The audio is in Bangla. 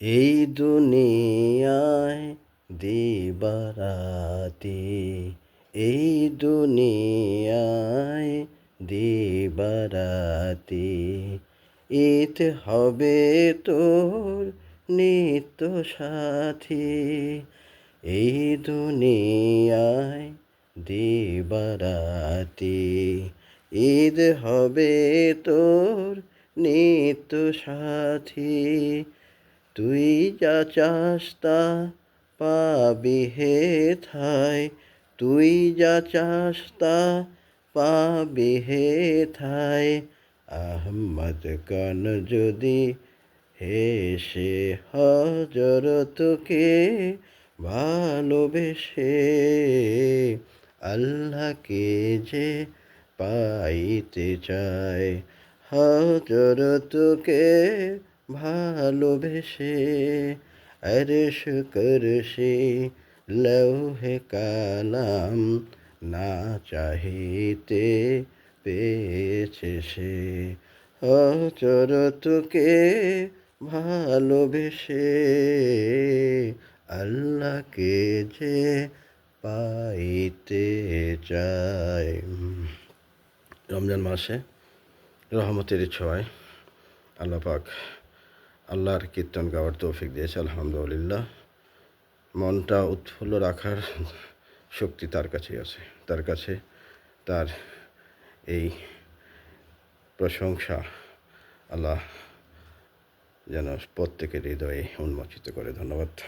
এই দুনিয়ায় দিবারাতি, এই দুনিয়ায় দিবারাতি, ঈদ হবে তোর নিত্য সাথী। এই দুনিয়ায় দিবারাতি, ঈদ হবে তোর নিত্য সাথী। তুই যা চাস তা পাবি হেথায়, তুই যা চাস তা পাবি হেথায়। আহমদ খান যদি হেসে হযরতকে ভালোবেসে, আল্লাহকে যে পাইতে চায় হযরতকে ভালোবেসে। আরশ কুরসি লৌহে কালাম না চাহিতে পেয়েছে সে, হযরতকে ভালোবেসে, আল্লাহকে যে পাইতে চায়। রমজান মাসে রহমতের ছোঁয়ায় আল্লাহ পাক আল্লাহর কীর্তন গাওয়ার তৌফিক দিয়েছে, আলহামদুলিল্লাহ। মনটা উৎফুল্ল রাখার শক্তি তার কাছেই আছে। তার কাছে তার এই প্রশংসা আল্লাহ যেন প্রত্যেকের হৃদয়ে উন্মোচিত করে। ধন্যবাদ।